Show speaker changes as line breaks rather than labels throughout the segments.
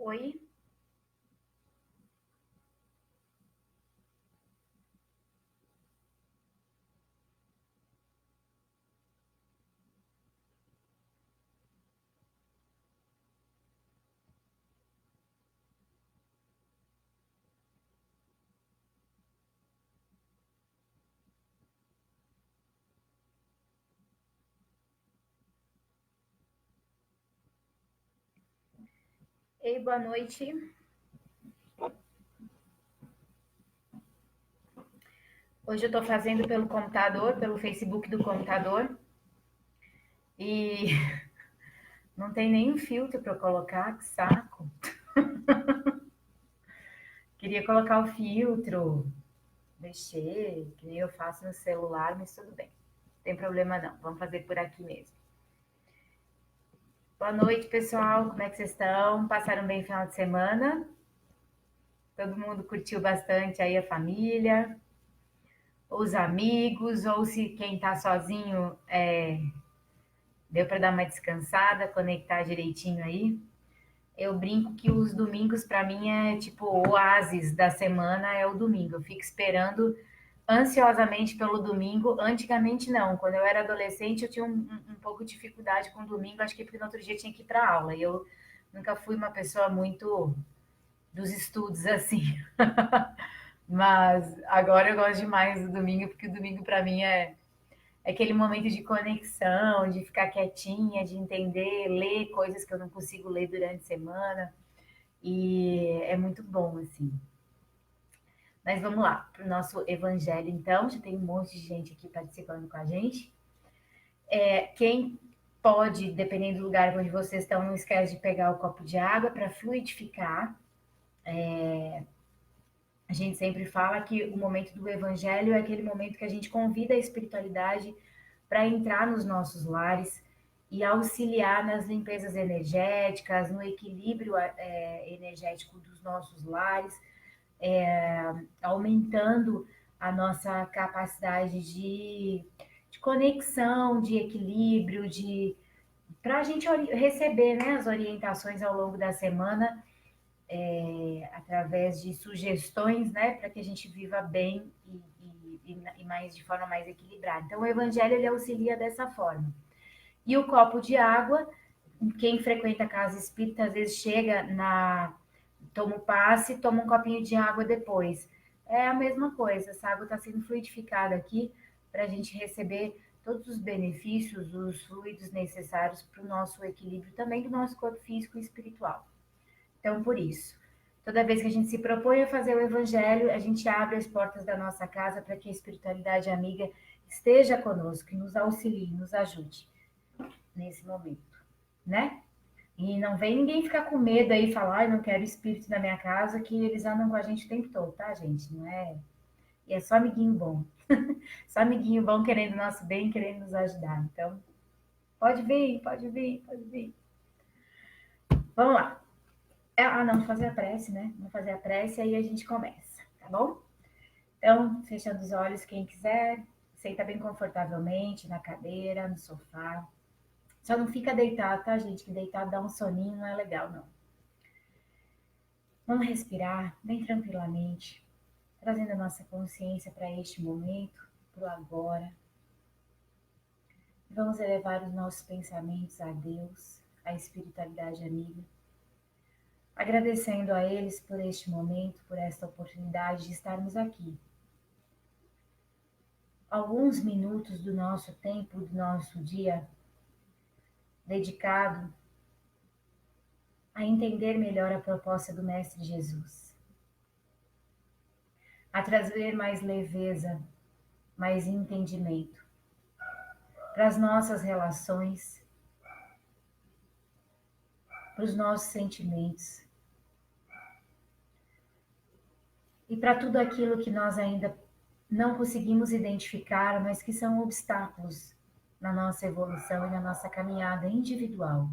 Oi? Ei, boa noite. Hoje eu tô fazendo pelo computador, pelo Facebook do computador. E não tem nenhum filtro para eu colocar, que saco. Queria colocar o filtro, mexer, que nem eu faço no celular, mas tudo bem. Não tem problema não, vamos fazer por aqui mesmo. Boa noite, pessoal. Como é que vocês estão? Passaram bem o final de semana? Todo mundo curtiu bastante aí a família, os amigos, ou se quem tá sozinho deu para dar uma descansada, conectar direitinho aí. Eu brinco que os domingos para mim é tipo o oásis da semana é o domingo. Eu fico esperando ansiosamente pelo domingo. Antigamente não, quando eu era adolescente eu tinha um pouco de dificuldade com o domingo, acho que porque no outro dia tinha que ir para aula. E eu nunca fui uma pessoa muito dos estudos assim. Mas agora eu gosto demais do domingo, porque o domingo para mim é aquele momento de conexão, de ficar quietinha, de entender, ler coisas que eu não consigo ler durante a semana. E é muito bom, assim. Mas vamos lá, para o nosso evangelho, então. Já tem um monte de gente aqui participando com a gente. Quem pode, dependendo do lugar onde vocês estão, não esquece de pegar o copo de água para fluidificar. A gente sempre fala que o momento do evangelho é aquele momento que a gente convida a espiritualidade para entrar nos nossos lares e auxiliar nas limpezas energéticas, no equilíbrio energético dos nossos lares, aumentando a nossa capacidade de conexão, de equilíbrio, para a gente receber, né, as orientações ao longo da semana, através de sugestões, né, para que a gente viva bem e mais de forma mais equilibrada. Então, o evangelho ele auxilia dessa forma. E o copo de água, quem frequenta a casa espírita às vezes chega toma o passe, toma um copinho de água depois. É a mesma coisa, essa água está sendo fluidificada aqui para a gente receber todos os benefícios, os fluidos necessários para o nosso equilíbrio também do nosso corpo físico e espiritual. Então, por isso, toda vez que a gente se propõe a fazer o evangelho, a gente abre as portas da nossa casa para que a espiritualidade amiga esteja conosco, e nos auxilie, nos ajude nesse momento, né? E não vem ninguém ficar com medo aí e falar, ai, não quero espírito na minha casa, que eles andam com a gente o tempo todo, tá, gente? Não é. E é só amiguinho bom. Só amiguinho bom querendo o nosso bem, querendo nos ajudar. Então, pode vir, pode vir, pode vir. Vamos lá. Não, fazer a prece, né? Vamos fazer a prece e aí a gente começa, tá bom? Então, fechando os olhos, quem quiser, senta bem confortavelmente na cadeira, no sofá. Só não fica deitado, tá, gente? Que deitado dá um soninho, não é legal, não. Vamos respirar bem tranquilamente, trazendo a nossa consciência para este momento, para o agora. Vamos elevar os nossos pensamentos a Deus, à espiritualidade amiga, agradecendo a eles por este momento, por esta oportunidade de estarmos aqui. Alguns minutos do nosso tempo, do nosso dia, dedicado a entender melhor a proposta do Mestre Jesus, a trazer mais leveza, mais entendimento para as nossas relações, para os nossos sentimentos e para tudo aquilo que nós ainda não conseguimos identificar, mas que são obstáculos na nossa evolução e na nossa caminhada individual.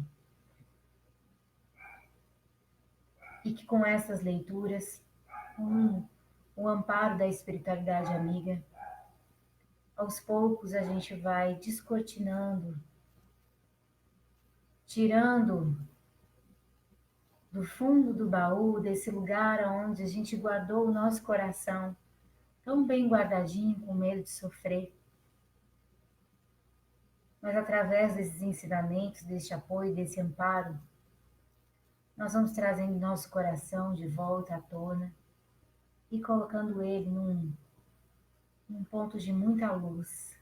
E que com essas leituras, com o amparo da espiritualidade amiga, aos poucos a gente vai descortinando, tirando do fundo do baú, desse lugar onde a gente guardou o nosso coração, tão bem guardadinho, com medo de sofrer. Mas através desses ensinamentos, deste apoio, desse amparo, nós vamos trazendo nosso coração de volta à tona e colocando ele num ponto de muita luz,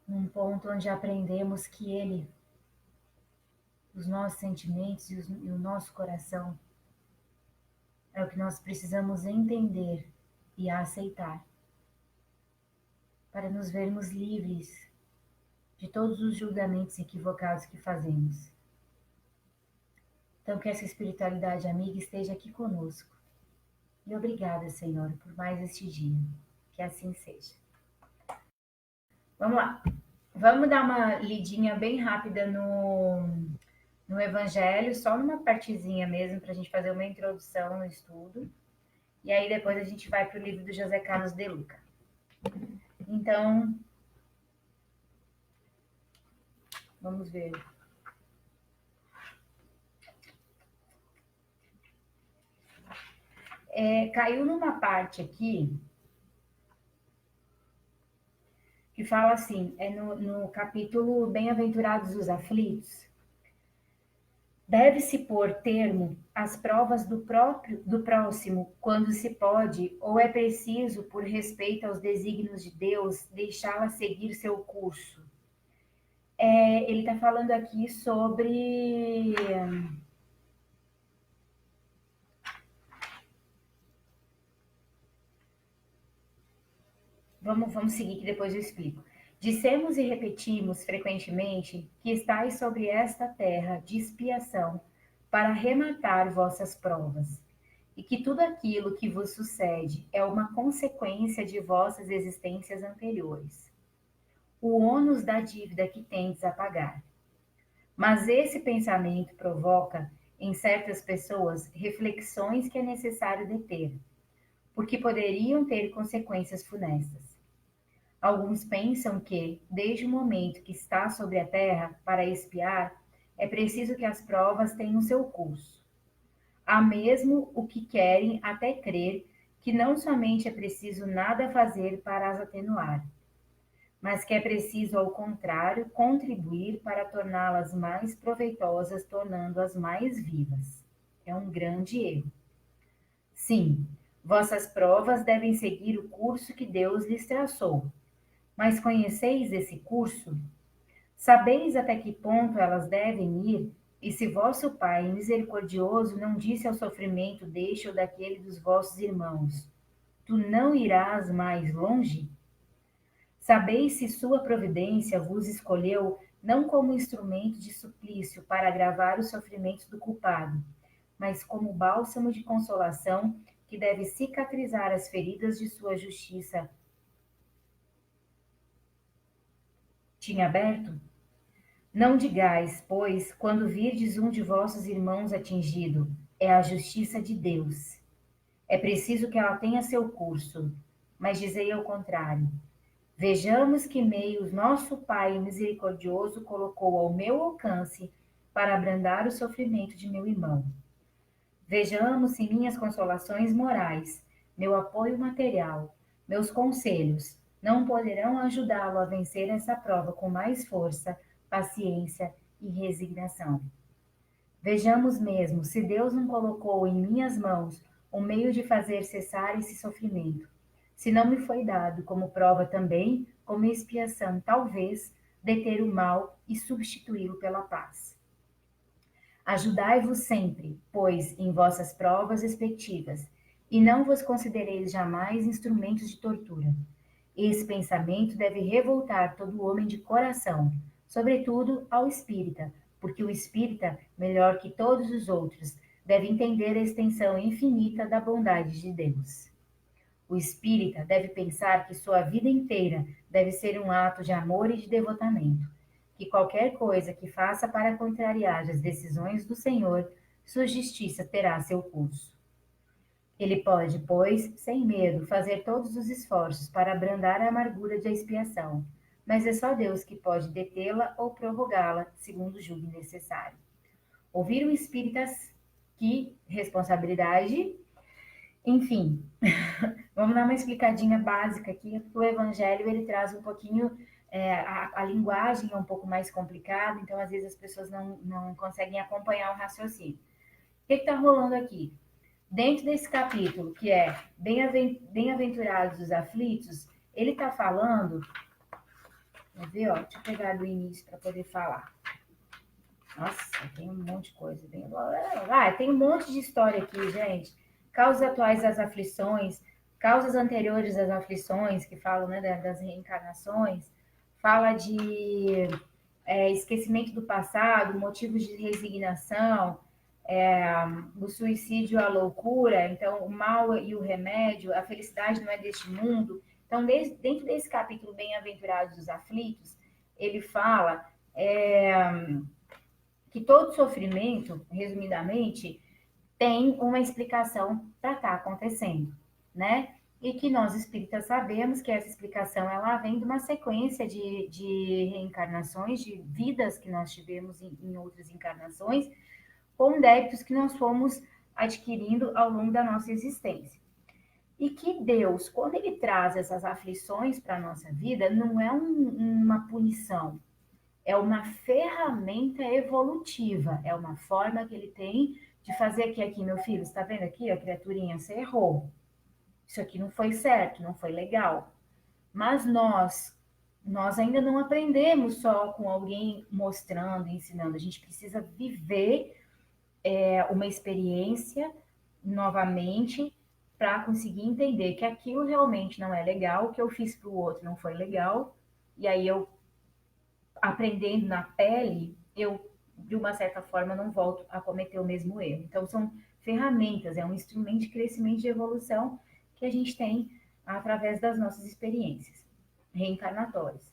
num ponto onde aprendemos que ele, os nossos sentimentos e o nosso coração, é o que nós precisamos entender e aceitar, para nos vermos livres de todos os julgamentos equivocados que fazemos. Então, que essa espiritualidade amiga esteja aqui conosco. E obrigada, Senhor, por mais este dia. Que assim seja. Vamos lá. Vamos dar uma lidinha bem rápida no Evangelho, só numa partezinha mesmo, para a gente fazer uma introdução no estudo. E aí depois a gente vai para o livro do José Carlos de Luca. Então, vamos ver. Caiu numa parte aqui que fala assim, no capítulo Bem-aventurados os aflitos, deve-se pôr termo às provas do próximo quando se pode, ou é preciso, por respeito aos desígnios de Deus, deixá-la seguir seu curso. Ele está falando aqui sobre... Vamos seguir que depois eu explico. Dissemos e repetimos frequentemente que estáis sobre esta terra de expiação para rematar vossas provas, e que tudo aquilo que vos sucede é uma consequência de vossas existências anteriores, o ônus da dívida que tendes a pagar. Mas esse pensamento provoca, em certas pessoas, reflexões que é necessário deter, porque poderiam ter consequências funestas. Alguns pensam que, desde o momento que está sobre a terra para expiar, é preciso que as provas tenham seu curso. Há mesmo o que querem até crer que não somente é preciso nada fazer para as atenuar, mas que é preciso, ao contrário, contribuir para torná-las mais proveitosas, tornando-as mais vivas. É um grande erro. Sim, vossas provas devem seguir o curso que Deus lhes traçou. Mas conheceis esse curso? Sabeis até que ponto elas devem ir? E se vosso Pai misericordioso não disse ao sofrimento deste ou daquele dos vossos irmãos, tu não irás mais longe? Sabeis se sua providência vos escolheu não como instrumento de suplício para agravar os sofrimentos do culpado, mas como bálsamo de consolação que deve cicatrizar as feridas de sua justiça tinha aberto? Não digais, pois, quando virdes um de vossos irmãos atingido, é a justiça de Deus. É preciso que ela tenha seu curso, mas dizei ao contrário. Vejamos que meios nosso Pai misericordioso colocou ao meu alcance para abrandar o sofrimento de meu irmão. Vejamos se minhas consolações morais, meu apoio material, meus conselhos não poderão ajudá-lo a vencer essa prova com mais força, paciência e resignação. Vejamos mesmo se Deus não colocou em minhas mãos um meio de fazer cessar esse sofrimento, se não me foi dado como prova também, como expiação, talvez, deter o mal e substituí-lo pela paz. Ajudai-vos sempre, pois, em vossas provas respectivas, e não vos considereis jamais instrumentos de tortura. Esse pensamento deve revoltar todo homem de coração, sobretudo ao espírita, porque o espírita, melhor que todos os outros, deve entender a extensão infinita da bondade de Deus. O espírita deve pensar que sua vida inteira deve ser um ato de amor e de devotamento, que qualquer coisa que faça para contrariar as decisões do Senhor, sua justiça terá seu curso. Ele pode, pois, sem medo, fazer todos os esforços para abrandar a amargura da expiação, mas é só Deus que pode detê-la ou prorrogá-la, segundo julgue necessário. Ouviram espíritas, que responsabilidade. Enfim, vamos dar uma explicadinha básica aqui. O evangelho, ele traz um pouquinho, a linguagem é um pouco mais complicada, então às vezes as pessoas não conseguem acompanhar o raciocínio. O que está rolando aqui? Dentro desse capítulo, que é Bem-aventurados os aflitos, ele está falando, quer ver, ó, deixa eu pegar do início para poder falar. Nossa, tem um monte de coisa. Tem um monte de história aqui, gente. Causas atuais das aflições, causas anteriores das aflições, que falam, né, das reencarnações. Fala de esquecimento do passado, motivos de resignação, o suicídio, a loucura, então o mal e o remédio, a felicidade não é deste mundo. Então, dentro desse capítulo Bem-aventurados os aflitos, ele fala que todo sofrimento, resumidamente, tem uma explicação para estar acontecendo, né? E que nós espíritas sabemos que essa explicação ela vem de uma sequência de reencarnações, de vidas que nós tivemos em outras encarnações, com débitos que nós fomos adquirindo ao longo da nossa existência. E que Deus, quando Ele traz essas aflições para a nossa vida, não é uma punição, é uma ferramenta evolutiva, é uma forma que Ele tem de fazer aqui, meu filho, está vendo aqui, a criaturinha, você errou. Isso aqui não foi certo, não foi legal. Mas nós ainda não aprendemos só com alguém mostrando, ensinando. A gente precisa viver uma experiência novamente para conseguir entender que aquilo realmente não é legal, o que eu fiz para o outro não foi legal, e aí eu, aprendendo na pele, eu, de uma certa forma, não volto a cometer o mesmo erro. Então, são ferramentas, é um instrumento de crescimento e de evolução que a gente tem através das nossas experiências reencarnatórias.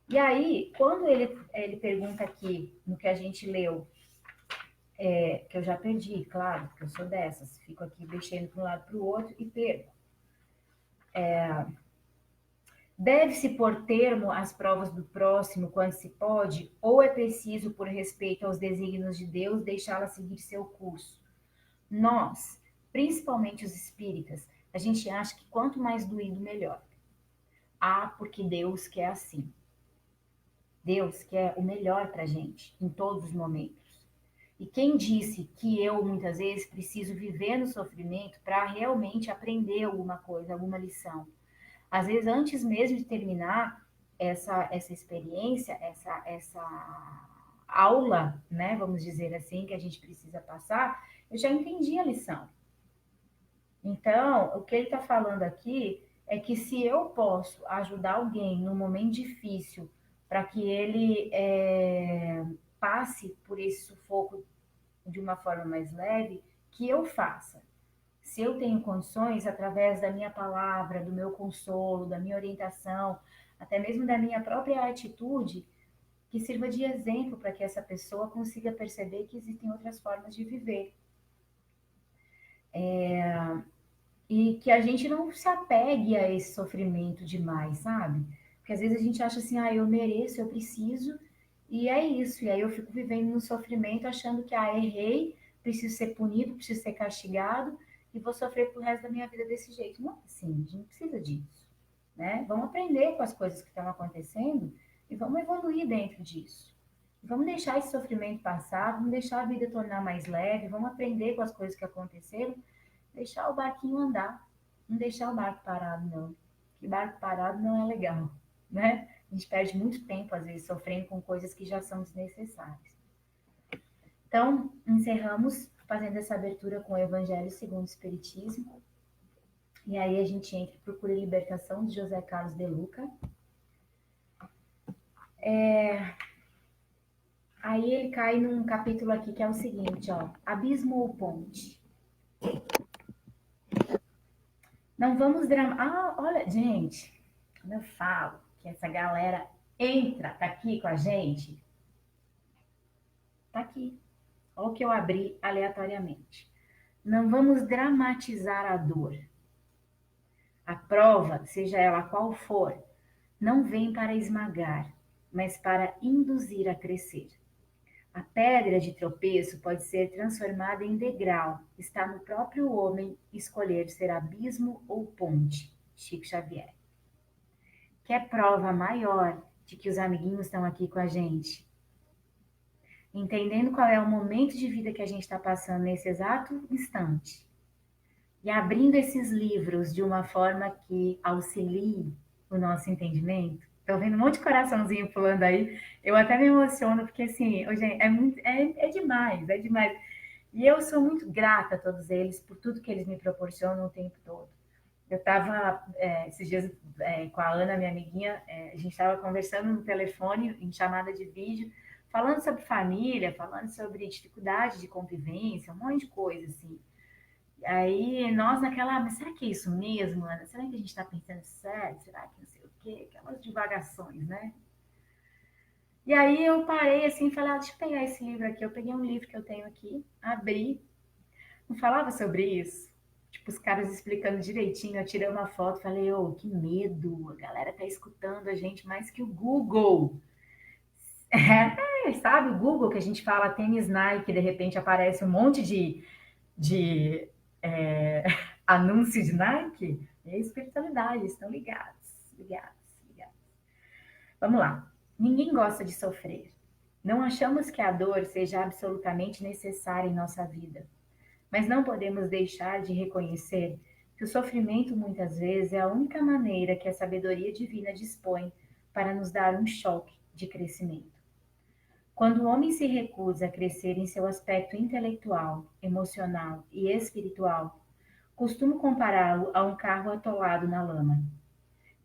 E aí, quando ele pergunta aqui, no que a gente leu, que eu já perdi, claro, porque eu sou dessas, fico aqui mexendo para um lado para o outro e perco. Deve-se pôr termo às provas do próximo quando se pode, ou é preciso, por respeito aos desígnios de Deus, deixá-la seguir seu curso? Nós, principalmente os espíritas, a gente acha que quanto mais doído, melhor. Porque Deus quer assim. Deus quer o melhor para a gente, em todos os momentos. E quem disse que eu, muitas vezes, preciso viver no sofrimento para realmente aprender alguma coisa, alguma lição? Às vezes, antes mesmo de terminar essa experiência, essa aula, né, vamos dizer assim, que a gente precisa passar, eu já entendi a lição. Então, o que ele está falando aqui é que se eu posso ajudar alguém num momento difícil para que ele passe por esse sufoco de uma forma mais leve, que eu faça. Se eu tenho condições, através da minha palavra, do meu consolo, da minha orientação, até mesmo da minha própria atitude, que sirva de exemplo para que essa pessoa consiga perceber que existem outras formas de viver. E que a gente não se apegue a esse sofrimento demais, sabe? Porque às vezes a gente acha assim, eu mereço, eu preciso, e é isso. E aí eu fico vivendo no sofrimento, achando que, errei, preciso ser punido, preciso ser castigado, e vou sofrer pro resto da minha vida desse jeito. Não é assim, a gente não precisa disso, né? Vamos aprender com as coisas que estão acontecendo e vamos evoluir dentro disso. Vamos deixar esse sofrimento passar, vamos deixar a vida tornar mais leve, vamos aprender com as coisas que aconteceram, deixar o barquinho andar, não deixar o barco parado, não. Que barco parado não é legal, né? A gente perde muito tempo, às vezes, sofrendo com coisas que já são desnecessárias. Então, encerramos fazendo essa abertura com o Evangelho segundo o Espiritismo. E aí a gente entra e procura a libertação de José Carlos de Luca. Aí ele cai num capítulo aqui que é o seguinte, ó. Abismo ou ponte? Não vamos dramatizar. Olha, gente, quando eu falo que essa galera tá aqui com a gente, tá aqui. Olha o que eu abri aleatoriamente. Não vamos dramatizar a dor. A prova, seja ela qual for, não vem para esmagar, mas para induzir a crescer. A pedra de tropeço pode ser transformada em degrau. Está no próprio homem escolher ser abismo ou ponte. Chico Xavier. Quer prova maior de que os amiguinhos estão aqui com a gente? Entendendo qual é o momento de vida que a gente está passando nesse exato instante. E abrindo esses livros de uma forma que auxilie o nosso entendimento. Estou vendo um monte de coraçãozinho pulando aí. Eu até me emociono, porque assim, gente, é demais, é demais. E eu sou muito grata a todos eles por tudo que eles me proporcionam o tempo todo. Eu estava, esses dias, com a Ana, minha amiguinha, a gente estava conversando no telefone, em chamada de vídeo, falando sobre família, falando sobre dificuldade de convivência, um monte de coisa, assim. Aí, nós naquela, mas será que é isso mesmo, Ana? Será que a gente está pensando sério? Será que não sei o quê? Aquelas divagações, né? E aí eu parei assim e falei, deixa eu pegar esse livro aqui. Eu peguei um livro que eu tenho aqui, abri, não falava sobre isso. Tipo, os caras explicando direitinho, eu tirei uma foto, falei, que medo, a galera tá escutando a gente mais que o Google. Sabe, o Google que a gente fala tênis Nike, de repente aparece um monte de anúncio de Nike, é espiritualidade, estão ligados, ligados. Vamos lá. Ninguém gosta de sofrer. Não achamos que a dor seja absolutamente necessária em nossa vida, mas não podemos deixar de reconhecer que o sofrimento muitas vezes é a única maneira que a sabedoria divina dispõe para nos dar um choque de crescimento. Quando o homem se recusa a crescer em seu aspecto intelectual, emocional e espiritual, costumo compará-lo a um carro atolado na lama.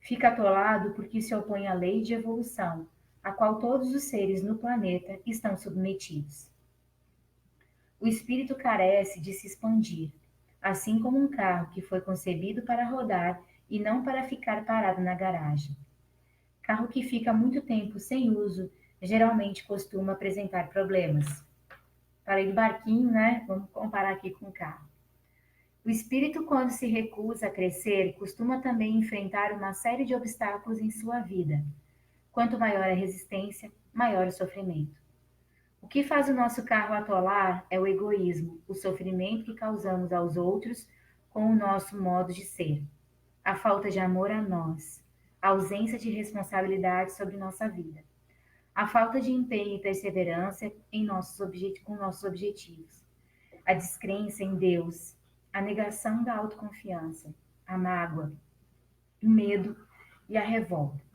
Fica atolado porque se opõe à lei de evolução, a qual todos os seres no planeta estão submetidos. O espírito carece de se expandir, assim como um carro que foi concebido para rodar e não para ficar parado na garagem. Carro que fica muito tempo sem uso geralmente costuma apresentar problemas. Falei do barquinho, né? Vamos comparar aqui com o carro. O espírito, quando se recusa a crescer, costuma também enfrentar uma série de obstáculos em sua vida. Quanto maior a resistência, maior o sofrimento. O que faz o nosso carro atolar é o egoísmo, o sofrimento que causamos aos outros com o nosso modo de ser, a falta de amor a nós, a ausência de responsabilidade sobre nossa vida, a falta de empenho e perseverança com nossos objetivos, a descrença em Deus, a negação da autoconfiança, a mágoa, o medo e a revolta.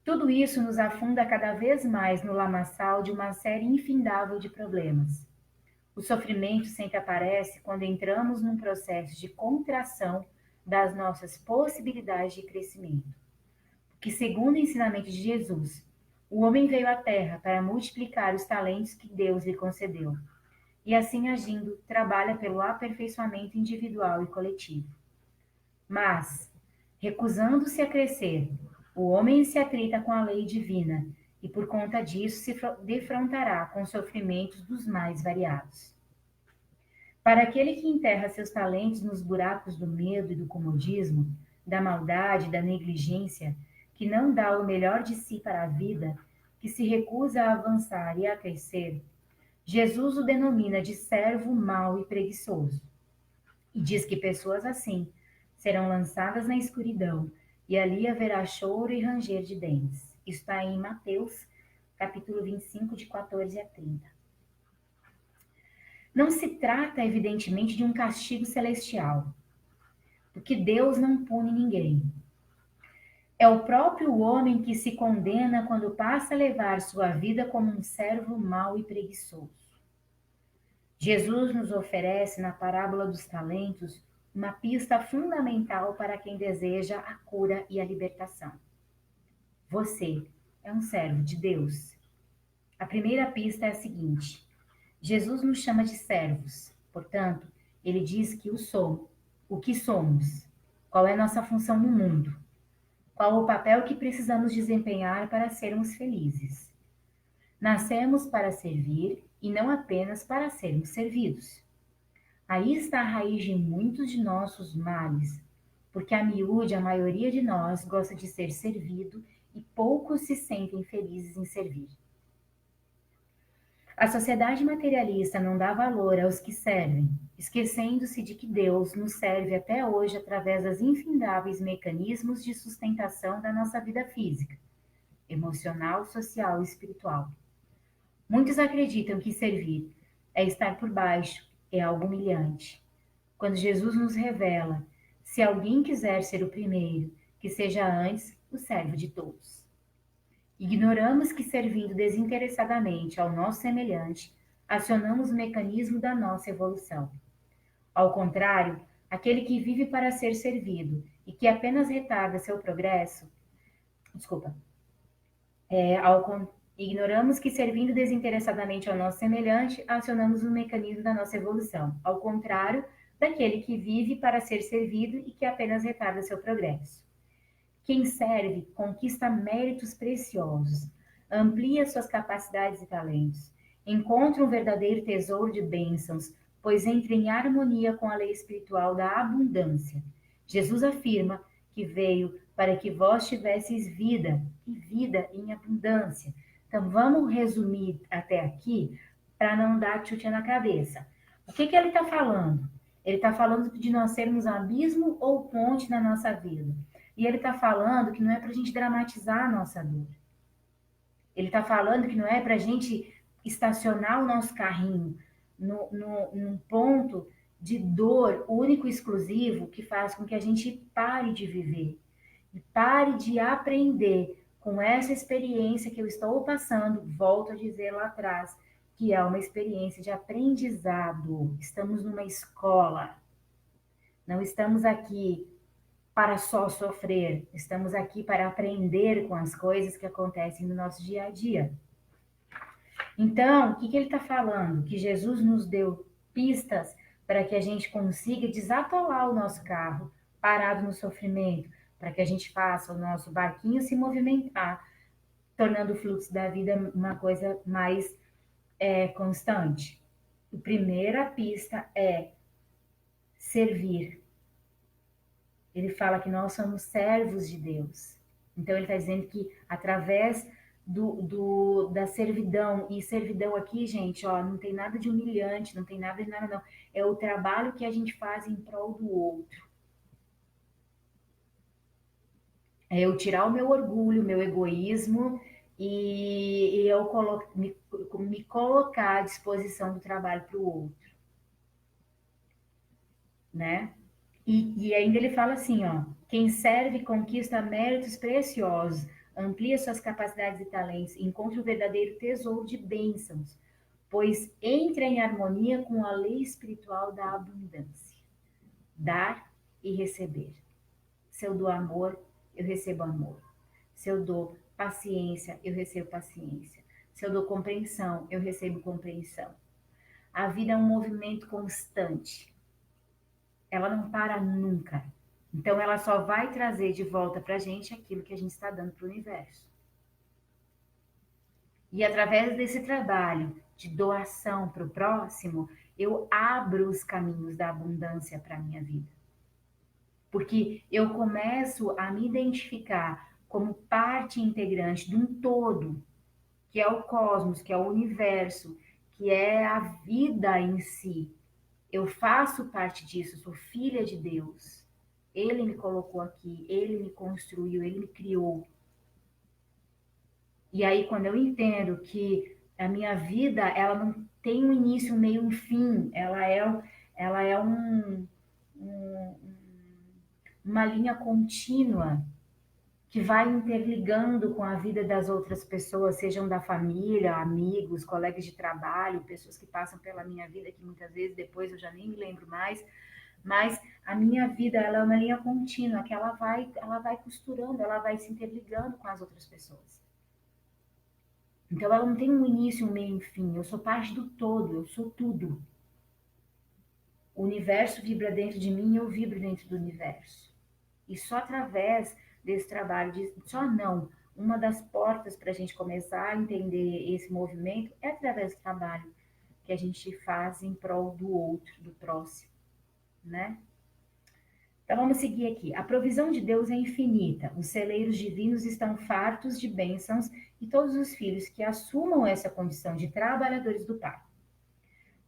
Tudo isso nos afunda cada vez mais no lamaçal de uma série infindável de problemas. O sofrimento sempre aparece quando entramos num processo de contração das nossas possibilidades de crescimento. Porque, segundo o ensinamento de Jesus, o homem veio à Terra para multiplicar os talentos que Deus lhe concedeu, e assim agindo, trabalha pelo aperfeiçoamento individual e coletivo. Mas, recusando-se a crescer, o homem se atrita com a lei divina e por conta disso se defrontará com sofrimentos dos mais variados. Para aquele que enterra seus talentos nos buracos do medo e do comodismo, da maldade, da negligência, que não dá o melhor de si para a vida, que se recusa a avançar e a crescer, Jesus o denomina de servo mau e preguiçoso. E diz que pessoas assim serão lançadas na escuridão, e ali haverá choro e ranger de dentes. Isso está em Mateus, capítulo 25, de 14 a 30. Não se trata, evidentemente, de um castigo celestial, porque Deus não pune ninguém. É o próprio homem que se condena quando passa a levar sua vida como um servo mau e preguiçoso. Jesus nos oferece, na parábola dos talentos, uma pista fundamental para quem deseja a cura e a libertação. Você é um servo de Deus. A primeira pista é a seguinte: Jesus nos chama de servos, portanto, ele diz que o que somos, qual é nossa função no mundo, qual o papel que precisamos desempenhar para sermos felizes. Nascemos para servir e não apenas para sermos servidos. Aí está a raiz de muitos de nossos males, porque a miúde a maioria de nós gosta de ser servido e poucos se sentem felizes em servir. A sociedade materialista não dá valor aos que servem, esquecendo-se de que Deus nos serve até hoje através dos infindáveis mecanismos de sustentação da nossa vida física, emocional, social e espiritual. Muitos acreditam que servir é estar por baixo, é algo humilhante. Quando Jesus nos revela: se alguém quiser ser o primeiro, que seja antes o servo de todos. Ignoramos que, servindo desinteressadamente ao nosso semelhante, acionamos o mecanismo da nossa evolução. Ao contrário, aquele que vive para ser servido e que apenas retarda seu progresso, desculpa, ignoramos que, servindo desinteressadamente ao nosso semelhante, acionamos o mecanismo da nossa evolução. Ao contrário daquele que vive para ser servido e que apenas retarda seu progresso. Quem serve conquista méritos preciosos, amplia suas capacidades e talentos, encontra um verdadeiro tesouro de bênçãos, pois entra em harmonia com a lei espiritual da abundância. Jesus afirma que veio para que vós tivesseis vida, e vida em abundância. Então, vamos resumir até aqui, para não dar chute na cabeça. O que ele está falando? Ele está falando de nós sermos abismo ou ponte na nossa vida. E ele está falando que não é para a gente dramatizar a nossa dor. Ele está falando que não é para a gente estacionar o nosso carrinho num ponto de dor único e exclusivo que faz com que a gente pare de viver e pare de aprender com essa experiência que eu estou passando, volto a dizer lá atrás, que é uma experiência de aprendizado. Estamos numa escola. Não estamos aqui para só sofrer, estamos aqui para aprender com as coisas que acontecem no nosso dia a dia. Então, o que ele está falando? Que Jesus nos deu pistas para que a gente consiga desatolar o nosso carro, parado no sofrimento, para que a gente faça o nosso barquinho se movimentar, tornando o fluxo da vida uma coisa mais constante. A primeira pista é servir. Ele fala que nós somos servos de Deus. Então, ele está dizendo que através da servidão, e servidão aqui, gente, ó, não tem nada de humilhante, não tem nada de nada, não. É o trabalho que a gente faz em prol do outro. É eu tirar o meu orgulho, o meu egoísmo e eu me colocar à disposição do trabalho para o outro, né? E ainda ele fala assim, ó, quem serve conquista méritos preciosos, amplia suas capacidades e talentos, encontra o verdadeiro tesouro de bênçãos, pois entra em harmonia com a lei espiritual da abundância. Dar e receber. Se eu dou amor, eu recebo amor. Se eu dou paciência, eu recebo paciência. Se eu dou compreensão, eu recebo compreensão. A vida é um movimento constante. Ela não para nunca. Então, ela só vai trazer de volta para a gente aquilo que a gente está dando para o universo. E através desse trabalho de doação para o próximo, eu abro os caminhos da abundância para a minha vida. Porque eu começo a me identificar como parte integrante de um todo, que é o cosmos, que é o universo, que é a vida em si. Eu faço parte disso, sou filha de Deus. Ele me colocou aqui, ele me construiu, ele me criou. E aí, quando eu entendo que a minha vida, ela não tem um início, um meio, um fim, ela é uma linha contínua que vai interligando com a vida das outras pessoas, sejam da família, amigos, colegas de trabalho, pessoas que passam pela minha vida, que muitas vezes depois eu já nem me lembro mais, mas a minha vida, ela é uma linha contínua, que ela vai costurando, ela vai se interligando com as outras pessoas. Então ela não tem um início, um meio, um fim. Eu sou parte do todo, eu sou tudo. O universo vibra dentro de mim, eu vibro dentro do universo. E só através desse trabalho, só não, uma das portas para a gente começar a entender esse movimento é através do trabalho que a gente faz em prol do outro, do próximo, né? Então vamos seguir aqui. A provisão de Deus é infinita. Os celeiros divinos estão fartos de bênçãos e todos os filhos que assumam essa condição de trabalhadores do Pai.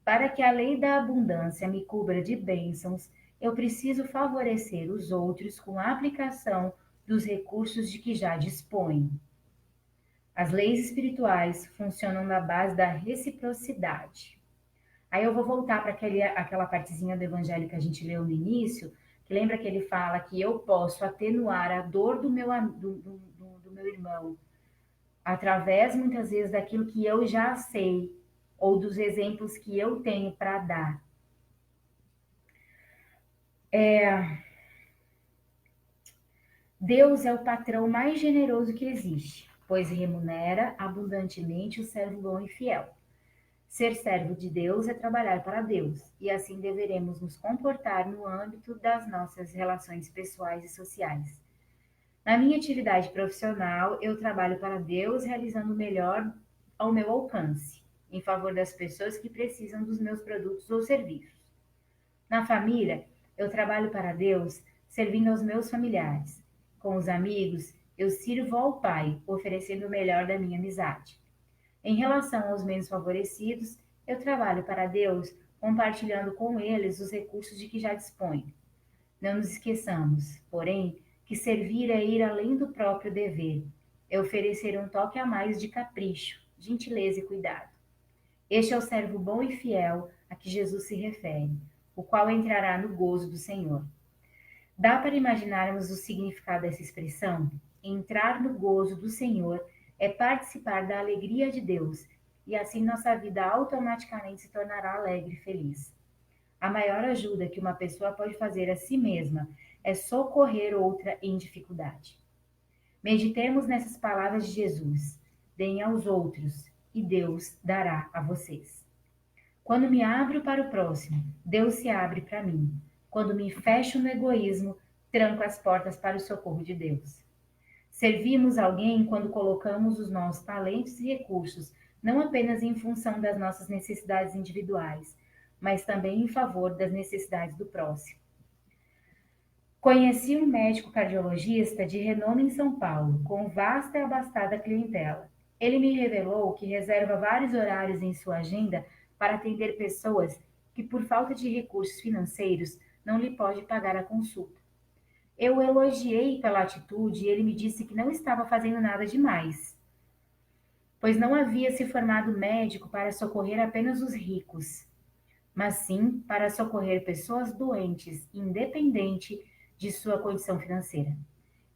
Para que a lei da abundância me cubra de bênçãos, eu preciso favorecer os outros com a aplicação dos recursos de que já disponho. As leis espirituais funcionam na base da reciprocidade. Aí eu vou voltar para aquela partezinha do evangelho que a gente leu no início, que lembra que ele fala que eu posso atenuar a dor do meu irmão, através muitas vezes daquilo que eu já sei, ou dos exemplos que eu tenho para dar. Deus é o patrão mais generoso que existe, pois remunera abundantemente o servo bom e fiel. Ser servo de Deus é trabalhar para Deus, e assim deveremos nos comportar no âmbito das nossas relações pessoais e sociais. Na minha atividade profissional, eu trabalho para Deus, realizando o melhor ao meu alcance, em favor das pessoas que precisam dos meus produtos ou serviços. Na família, eu trabalho para Deus, servindo aos meus familiares. Com os amigos, eu sirvo ao Pai, oferecendo o melhor da minha amizade. Em relação aos menos favorecidos, eu trabalho para Deus, compartilhando com eles os recursos de que já disponho. Não nos esqueçamos, porém, que servir é ir além do próprio dever, é oferecer um toque a mais de capricho, gentileza e cuidado. Este é o servo bom e fiel a que Jesus se refere, o qual entrará no gozo do Senhor. Dá para imaginarmos o significado dessa expressão? Entrar no gozo do Senhor é participar da alegria de Deus, e assim nossa vida automaticamente se tornará alegre e feliz. A maior ajuda que uma pessoa pode fazer a si mesma é socorrer outra em dificuldade. Meditemos nessas palavras de Jesus: deem aos outros, e Deus dará a vocês. Quando me abro para o próximo, Deus se abre para mim. Quando me fecho no egoísmo, tranco as portas para o socorro de Deus. Servimos alguém quando colocamos os nossos talentos e recursos, não apenas em função das nossas necessidades individuais, mas também em favor das necessidades do próximo. Conheci um médico cardiologista de renome em São Paulo, com vasta e abastada clientela. Ele me revelou que reserva vários horários em sua agenda para atender pessoas que, por falta de recursos financeiros, não lhe pode pagar a consulta. Eu o elogiei pela atitude e ele me disse que não estava fazendo nada demais, pois não havia se formado médico para socorrer apenas os ricos, mas sim para socorrer pessoas doentes, independente de sua condição financeira.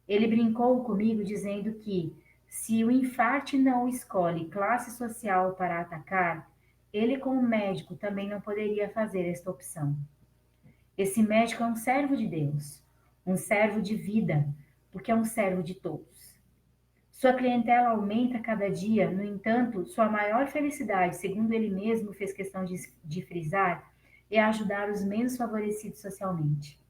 Ele brincou comigo dizendo que, se o infarte não escolhe classe social para atacar, ele, como médico, também não poderia fazer esta opção. Esse médico é um servo de Deus, um servo de vida, porque é um servo de todos. Sua clientela aumenta a cada dia, no entanto, sua maior felicidade, segundo ele mesmo fez questão de frisar, é ajudar os menos favorecidos socialmente.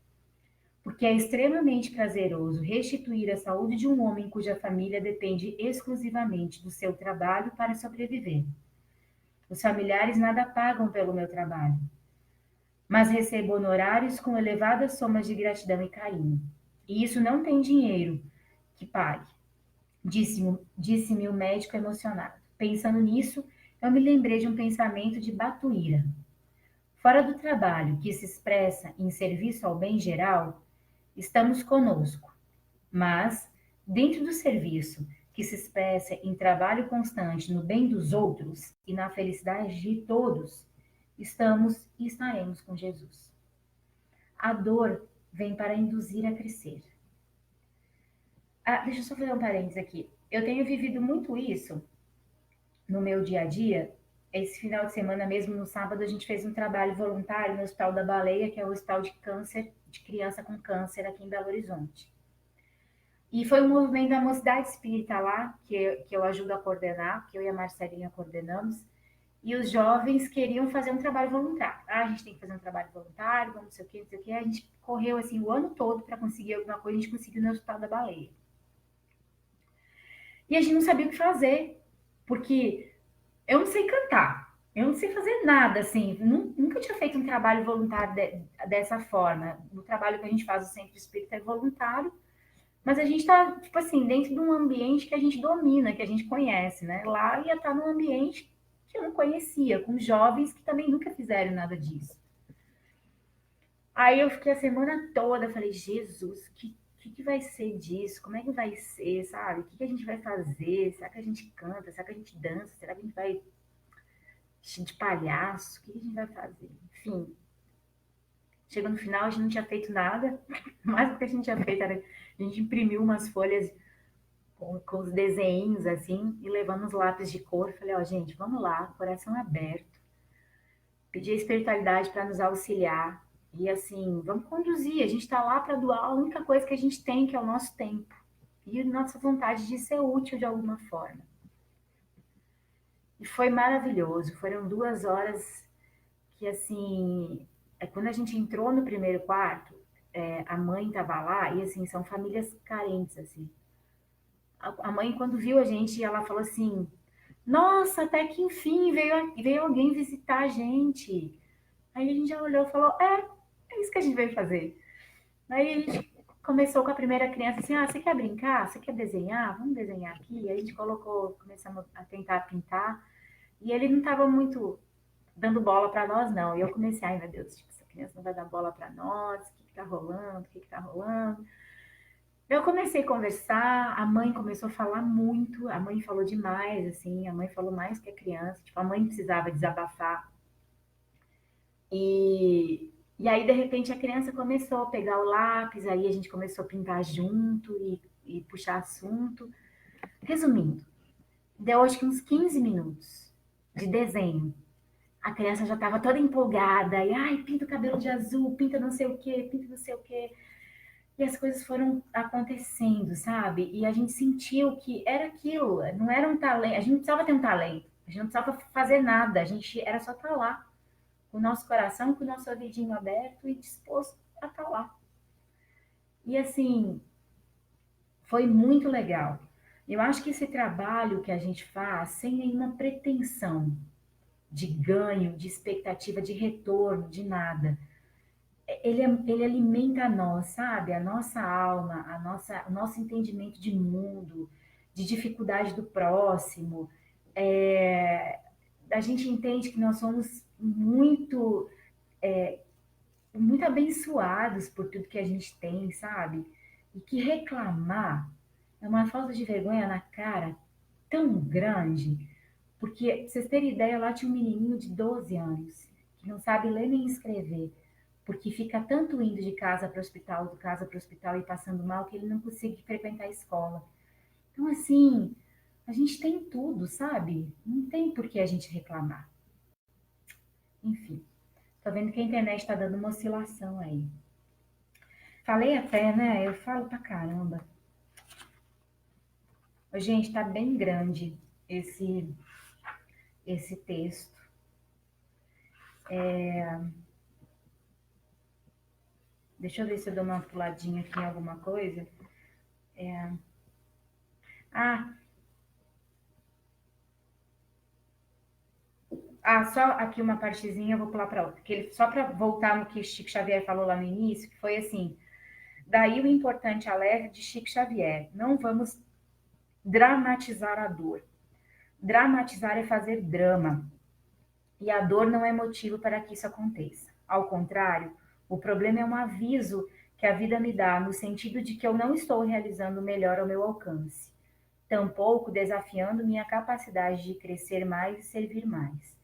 Porque é extremamente prazeroso restituir a saúde de um homem cuja família depende exclusivamente do seu trabalho para sobreviver. Os familiares nada pagam pelo meu trabalho, mas recebo honorários com elevadas somas de gratidão e carinho. E isso não tem dinheiro que pague, disse-me o médico emocionado. Pensando nisso, eu me lembrei de um pensamento de Batuíra. Fora do trabalho, que se expressa em serviço ao bem geral, estamos conosco, mas, dentro do serviço, que se expressa em trabalho constante no bem dos outros e na felicidade de todos, estamos e estaremos com Jesus. A dor vem para induzir a crescer. Deixa eu só fazer um parênteses aqui. Eu tenho vivido muito isso no meu dia a dia. Esse final de semana mesmo, no sábado, a gente fez um trabalho voluntário no Hospital da Baleia, que é o hospital de câncer, de criança com câncer aqui em Belo Horizonte. E foi um movimento da Mocidade Espírita lá, que eu ajudo a coordenar, que eu e a Marcelinha coordenamos, e os jovens queriam fazer um trabalho voluntário. A gente tem que fazer um trabalho voluntário, vamos não sei o que, não sei o que. A gente correu assim o ano todo para conseguir alguma coisa, a gente conseguiu no Hospital da Baleia. E a gente não sabia o que fazer, porque eu não sei cantar, eu não sei fazer nada, assim, nunca tinha feito um trabalho voluntário dessa forma. O trabalho que a gente faz no Centro Espírita é voluntário, Mas a gente tá, tipo assim, dentro de um ambiente que a gente domina, que a gente conhece, né? Lá ia estar num ambiente que eu não conhecia, com jovens que também nunca fizeram nada disso. Aí eu fiquei a semana toda, falei, Jesus, que vai ser disso? Como é que vai ser, sabe? O que a gente vai fazer? Será que a gente canta? Será que a gente dança? Será que a gente vai de palhaço? O que a gente vai fazer? Enfim, chegou no final, a gente não tinha feito nada. Mas o que a gente tinha feito era, a gente imprimiu umas folhas com os desenhos, assim, e levamos lápis de cor. Falei, ó, gente, vamos lá, coração aberto. Pedi a espiritualidade para nos auxiliar. E assim, vamos conduzir. A gente está lá para doar a única coisa que a gente tem, que é o nosso tempo. E nossa vontade de ser útil de alguma forma. E foi maravilhoso. Foram 2 horas que, assim, quando a gente entrou no primeiro quarto, a mãe estava lá, e assim, são famílias carentes, assim. A mãe, quando viu a gente, ela falou assim: Nossa, até que enfim veio alguém visitar a gente. Aí a gente já olhou e falou: é isso que a gente veio fazer. Aí a gente começou com a primeira criança assim: Ah, você quer brincar? Você quer desenhar? Vamos desenhar aqui. Aí a gente começamos a tentar pintar. E ele não estava muito dando bola para nós, não. E eu comecei: Ai, meu Deus, tipo, essa criança não vai dar bola para nós. O que tá rolando? O que tá rolando? Eu comecei a conversar, a mãe começou a falar muito, a mãe falou demais, assim, a mãe falou mais que a criança, tipo, a mãe precisava desabafar. E aí, de repente, a criança começou a pegar o lápis, aí a gente começou a pintar junto e puxar assunto. Resumindo, deu acho que uns 15 minutos de desenho. A criança já estava toda empolgada, e ai, pinta o cabelo de azul, pinta não sei o quê, pinta não sei o quê. E as coisas foram acontecendo, sabe? E a gente sentiu que era aquilo, não era um talento, a gente não precisava ter um talento, a gente não precisava fazer nada, a gente era só estar lá, com o nosso coração, com o nosso ouvidinho aberto e disposto a estar lá. E assim, foi muito legal. Eu acho que esse trabalho que a gente faz sem nenhuma pretensão de ganho, de expectativa de retorno, de nada, ele alimenta a nós, sabe? A nossa alma, o nosso entendimento de mundo, de dificuldade do próximo. É, a gente entende que nós somos muito abençoados por tudo que a gente tem, sabe? E que reclamar é uma falta de vergonha na cara tão grande. Porque, pra vocês terem ideia, lá tinha um menininho de 12 anos, que não sabe ler nem escrever, porque fica tanto indo de casa para o hospital, de casa para o hospital e passando mal, que ele não consegue frequentar a escola. Então, assim, a gente tem tudo, sabe? Não tem por que a gente reclamar. Enfim, tô vendo que a internet tá dando uma oscilação aí. Falei até, né? Eu falo pra caramba. Ô, gente, tá bem grande esse texto. Deixa eu ver se eu dou uma puladinha aqui em alguma coisa. Ah, só aqui uma partezinha, eu vou pular para outra. Só para voltar no que Chico Xavier falou lá no início, que foi assim: daí o importante alerta de Chico Xavier: não vamos dramatizar a dor. Dramatizar é fazer drama, e a dor não é motivo para que isso aconteça. Ao contrário, o problema é um aviso que a vida me dá, no sentido de que eu não estou realizando o melhor ao meu alcance, tampouco desafiando minha capacidade de crescer mais e servir mais.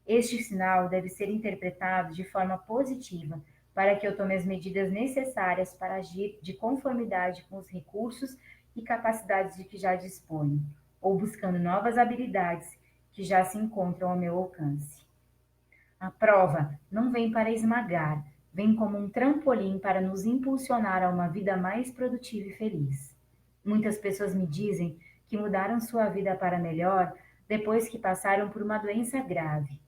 Este sinal deve ser interpretado de forma positiva para que eu tome as medidas necessárias para agir de conformidade com os recursos e capacidades de que já disponho, ou buscando novas habilidades que já se encontram ao meu alcance. A prova não vem para esmagar, vem como um trampolim para nos impulsionar a uma vida mais produtiva e feliz. Muitas pessoas me dizem que mudaram sua vida para melhor depois que passaram por uma doença grave.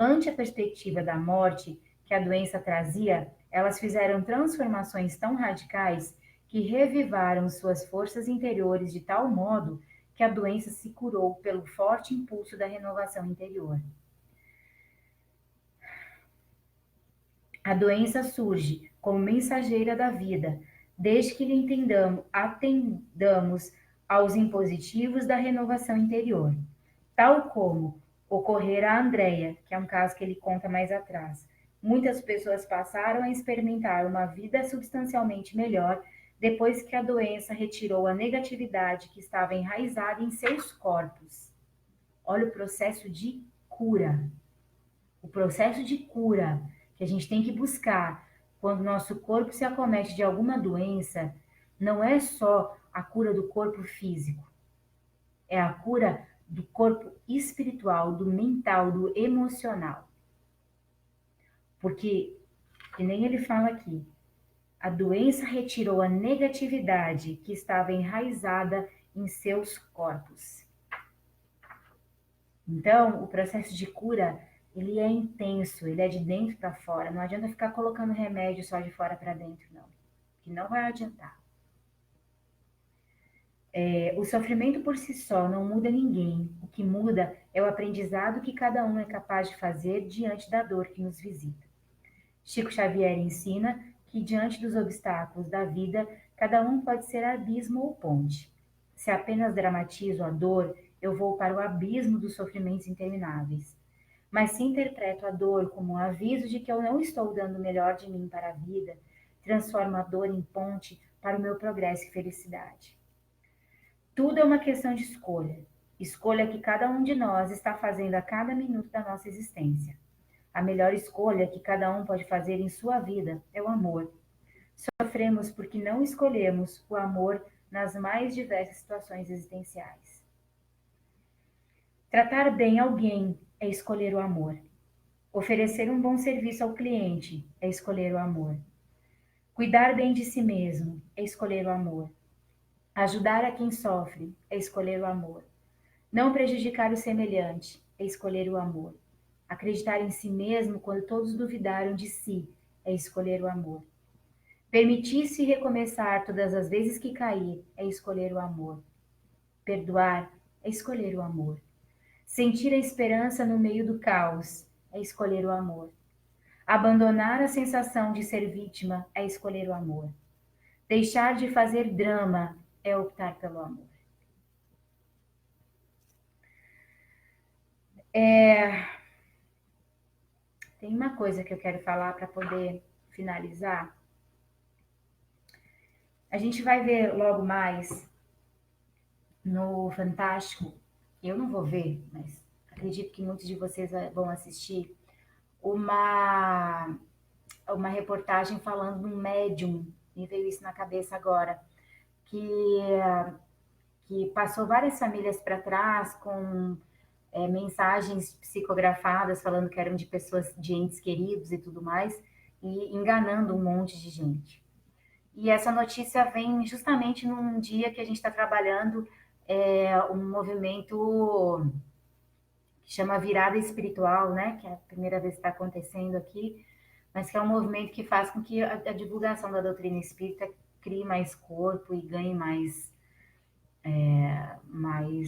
Ante a perspectiva da morte que a doença trazia, elas fizeram transformações tão radicais que revivaram suas forças interiores de tal modo que a doença se curou pelo forte impulso da renovação interior. A doença surge como mensageira da vida, desde que lhe atendamos aos impositivos da renovação interior, tal como ocorrera a Andrea, que é um caso que ele conta mais atrás. Muitas pessoas passaram a experimentar uma vida substancialmente melhor depois que a doença retirou a negatividade que estava enraizada em seus corpos. Olha o processo de cura. O processo de cura que a gente tem que buscar quando nosso corpo se acomete de alguma doença, não é só a cura do corpo físico, é a cura do corpo espiritual, do mental, do emocional. Porque, que nem ele fala aqui, a doença retirou a negatividade que estava enraizada em seus corpos. Então, o processo de cura, ele é intenso, ele é de dentro para fora. Não adianta ficar colocando remédio só de fora para dentro, não. Que não vai adiantar. O sofrimento por si só não muda ninguém. O que muda é o aprendizado que cada um é capaz de fazer diante da dor que nos visita. Chico Xavier ensina que diante dos obstáculos da vida, cada um pode ser abismo ou ponte. Se apenas dramatizo a dor, eu vou para o abismo dos sofrimentos intermináveis. Mas se interpreto a dor como um aviso de que eu não estou dando o melhor de mim para a vida, transformo a dor em ponte para o meu progresso e felicidade. Tudo é uma questão de escolha. Escolha que cada um de nós está fazendo a cada minuto da nossa existência. A melhor escolha que cada um pode fazer em sua vida é o amor. Sofremos porque não escolhemos o amor nas mais diversas situações existenciais. Tratar bem alguém é escolher o amor. Oferecer um bom serviço ao cliente é escolher o amor. Cuidar bem de si mesmo é escolher o amor. Ajudar a quem sofre é escolher o amor. Não prejudicar o semelhante é escolher o amor. Acreditar em si mesmo quando todos duvidaram de si é escolher o amor. Permitir-se recomeçar todas as vezes que cair é escolher o amor. Perdoar é escolher o amor. Sentir a esperança no meio do caos é escolher o amor. Abandonar a sensação de ser vítima é escolher o amor. Deixar de fazer drama é optar pelo amor. Tem uma coisa que eu quero falar para poder finalizar. A gente vai ver logo mais no Fantástico. Eu não vou ver, mas acredito que muitos de vocês vão assistir uma reportagem falando de um médium, me veio isso na cabeça agora, que passou várias famílias para trás com mensagens psicografadas falando que eram de pessoas, de entes queridos e tudo mais, e enganando um monte de gente. E essa notícia vem justamente num dia que a gente está trabalhando um movimento que chama Virada Espiritual, né? Que é a primeira vez que está acontecendo aqui, mas que é um movimento que faz com que a divulgação da doutrina espírita crie mais corpo e ganhe mais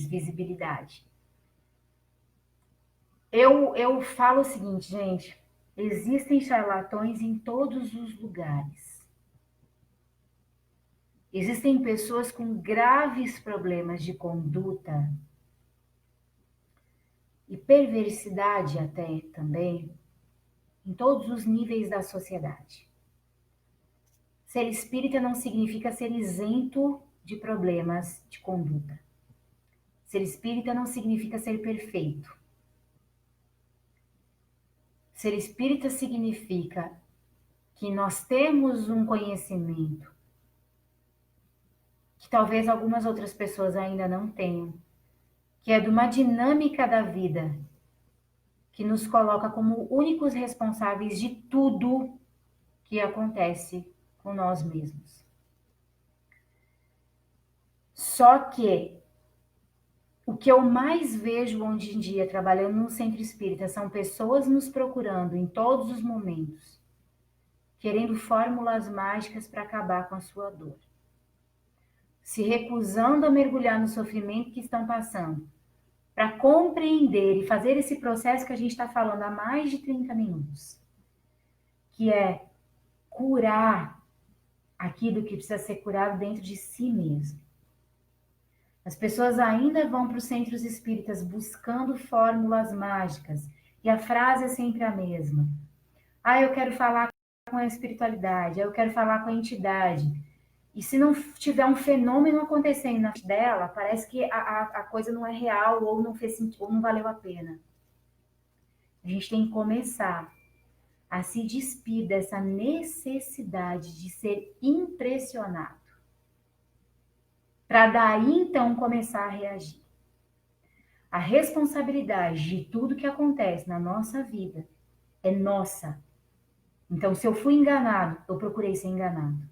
visibilidade. Eu falo o seguinte, gente, existem charlatões em todos os lugares. Existem pessoas com graves problemas de conduta e perversidade até também, em todos os níveis da sociedade. Ser espírita não significa ser isento de problemas de conduta. Ser espírita não significa ser perfeito. Ser espírita significa que nós temos um conhecimento que talvez algumas outras pessoas ainda não tenham, que é de uma dinâmica da vida que nos coloca como únicos responsáveis de tudo que acontece com nós mesmos. Só que o que eu mais vejo hoje em dia trabalhando no centro espírita são pessoas nos procurando em todos os momentos, querendo fórmulas mágicas para acabar com a sua dor, se recusando a mergulhar no sofrimento que estão passando, para compreender e fazer esse processo que a gente está falando há mais de 30 minutos, que é curar aquilo que precisa ser curado dentro de si mesmo. As pessoas ainda vão para os centros espíritas buscando fórmulas mágicas. E a frase é sempre a mesma. Ah, eu quero falar com a espiritualidade, eu quero falar com a entidade. E se não tiver um fenômeno acontecendo na frente dela, parece que a coisa não é real ou não fez sentido, ou não valeu a pena. A gente tem que começar a se despir dessa necessidade de ser impressionado. Para daí, então, começar a reagir. A responsabilidade de tudo que acontece na nossa vida é nossa. Então, se eu fui enganado, eu procurei ser enganado.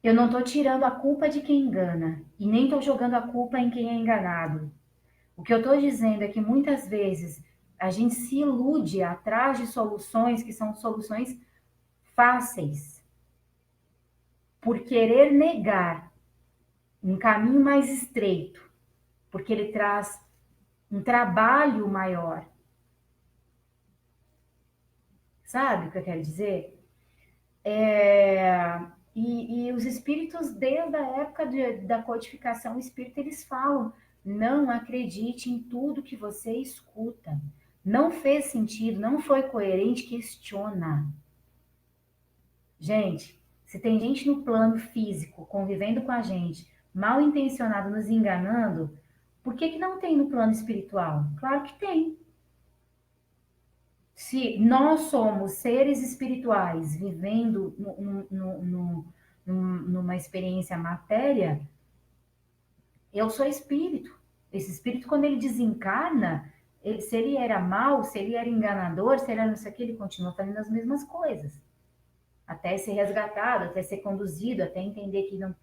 Eu não estou tirando a culpa de quem engana e nem estou jogando a culpa em quem é enganado. O que eu estou dizendo é que muitas vezes a gente se ilude atrás de soluções que são soluções fáceis, por querer negar um caminho mais estreito, porque ele traz um trabalho maior. Sabe o que eu quero dizer? E os espíritos, desde a época da codificação espírita, eles falam: não acredite em tudo que você escuta. Não fez sentido, não foi coerente, questiona. Gente, se tem gente no plano físico convivendo com a gente, mal intencionado, nos enganando, por que não tem no plano espiritual? Claro que tem. Se nós somos seres espirituais vivendo numa experiência matéria, eu sou espírito. Esse espírito, quando ele desencarna, se ele era mau, se ele era enganador, se ele era não sei o que, ele continua fazendo as mesmas coisas. Até ser resgatado, até ser conduzido, até entender que não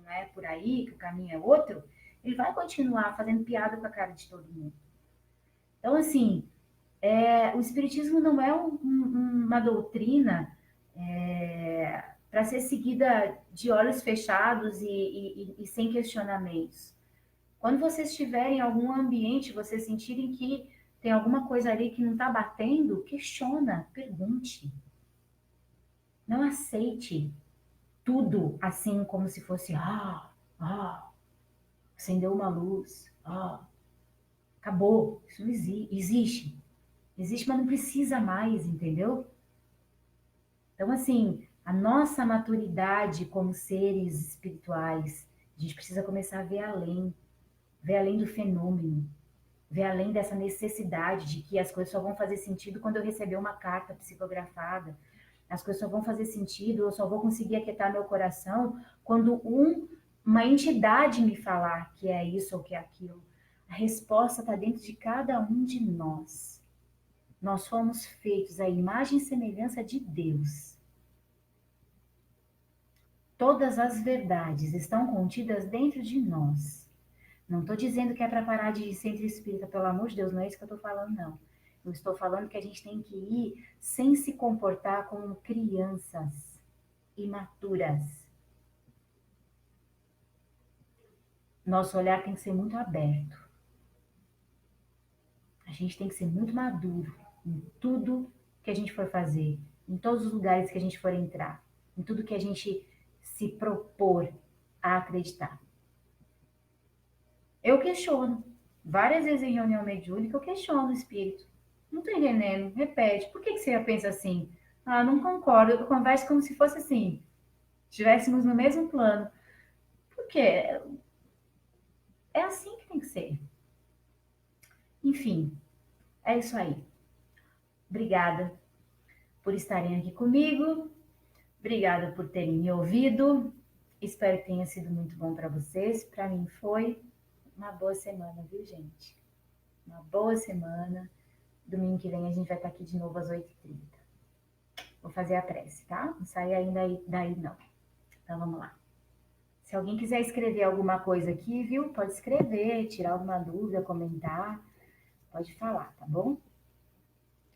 é por aí, que o caminho é outro, ele vai continuar fazendo piada com a cara de todo mundo. Então, assim, o Espiritismo não é uma doutrina para ser seguida de olhos fechados e sem questionamentos. Quando vocês estiverem em algum ambiente, vocês sentirem que tem alguma coisa ali que não está batendo, questiona, pergunte. Não aceite tudo assim como se fosse, acendeu uma luz, acabou, isso não existe. Existe, mas não precisa mais, entendeu? Então, assim, a nossa maturidade como seres espirituais, a gente precisa começar a ver além do fenômeno, ver além dessa necessidade de que as coisas só vão fazer sentido quando eu receber uma carta psicografada. As coisas só vão fazer sentido, eu só vou conseguir aquietar meu coração quando uma entidade me falar que é isso ou que é aquilo. A resposta está dentro de cada um de nós. Nós fomos feitos à imagem e semelhança de Deus. Todas as verdades estão contidas dentro de nós. Não estou dizendo que é para parar de ir centro espírita, pelo amor de Deus, não é isso que eu estou falando, não. Eu estou falando que a gente tem que ir sem se comportar como crianças imaturas. Nosso olhar tem que ser muito aberto. A gente tem que ser muito maduro em tudo que a gente for fazer, em todos os lugares que a gente for entrar, em tudo que a gente se propor a acreditar. Eu questiono. Várias vezes em reunião mediúnica eu questiono o espírito. Não tô entendendo. Repete. Por que você pensa assim? Ah, não concordo. Eu converso como se fosse assim. Estivéssemos no mesmo plano. Por quê? É assim que tem que ser. Enfim, é isso aí. Obrigada por estarem aqui comigo. Obrigada por terem me ouvido. Espero que tenha sido muito bom para vocês. Para mim foi uma boa semana, viu, gente? Uma boa semana. Domingo que vem a gente vai estar aqui de novo às 8h30. Vou fazer a prece, tá? Não sai ainda daí, não. Então, vamos lá. Se alguém quiser escrever alguma coisa aqui, viu? Pode escrever, tirar alguma dúvida, comentar. Pode falar, tá bom?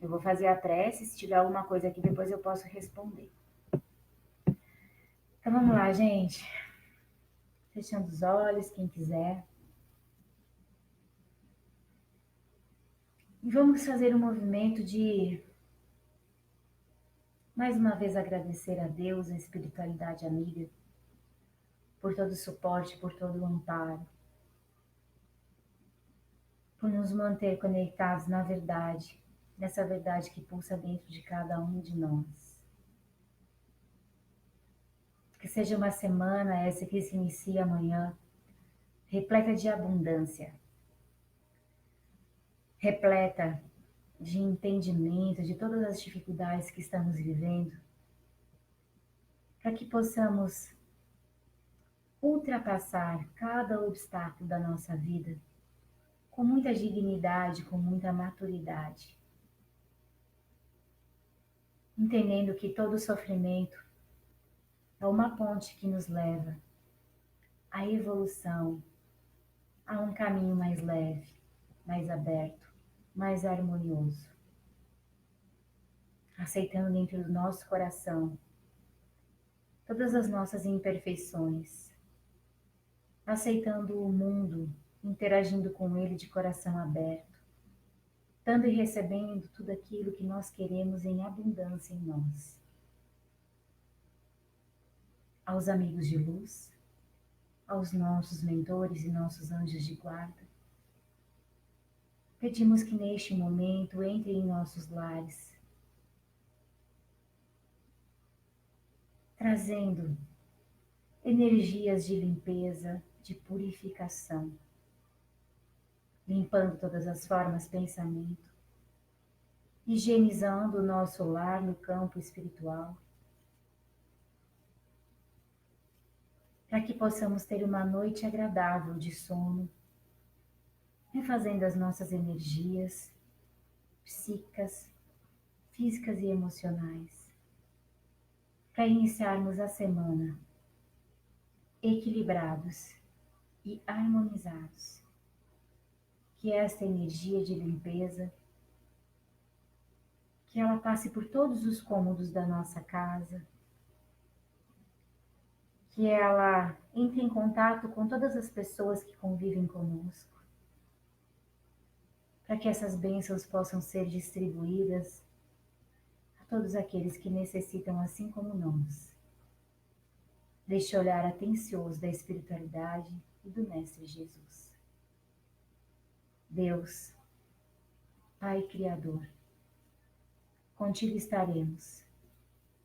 Eu vou fazer a prece. Se tiver alguma coisa aqui, depois eu posso responder. Então, vamos lá, gente. Fechando os olhos, quem quiser. E vamos fazer um movimento de Mais uma vez agradecer a Deus, a espiritualidade amiga, por todo o suporte, por todo o amparo, por nos manter conectados na verdade, nessa verdade que pulsa dentro de cada um de nós. Que seja uma semana essa que se inicia amanhã, repleta de abundância, repleta de entendimento de todas as dificuldades que estamos vivendo, para que possamos ultrapassar cada obstáculo da nossa vida com muita dignidade, com muita maturidade, entendendo que todo sofrimento é uma ponte que nos leva à evolução, a um caminho mais leve, mais aberto, mais harmonioso, aceitando dentro do nosso coração todas as nossas imperfeições, aceitando o mundo, interagindo com ele de coração aberto, dando e recebendo tudo aquilo que nós queremos em abundância em nós. Aos amigos de luz, aos nossos mentores e nossos anjos de guarda, pedimos que neste momento entrem em nossos lares, trazendo energias de limpeza, de purificação, limpando todas as formas de pensamento, higienizando o nosso lar no campo espiritual, para que possamos ter uma noite agradável de sono, refazendo as nossas energias psíquicas, físicas e emocionais, para iniciarmos a semana equilibrados e harmonizados. Que esta energia de limpeza, que ela passe por todos os cômodos da nossa casa, que ela entre em contato com todas as pessoas que convivem conosco, para que essas bênçãos possam ser distribuídas a todos aqueles que necessitam, assim como nós, deste olhar atencioso da espiritualidade e do Mestre Jesus. Deus, Pai Criador, contigo estaremos,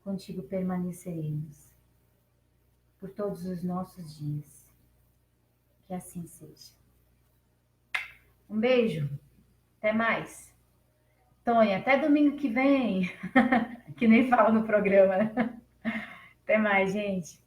contigo permaneceremos, por todos os nossos dias. Que assim seja. Um beijo, até mais. Tonha, até domingo que vem, que nem fala no programa, né? Até mais, gente.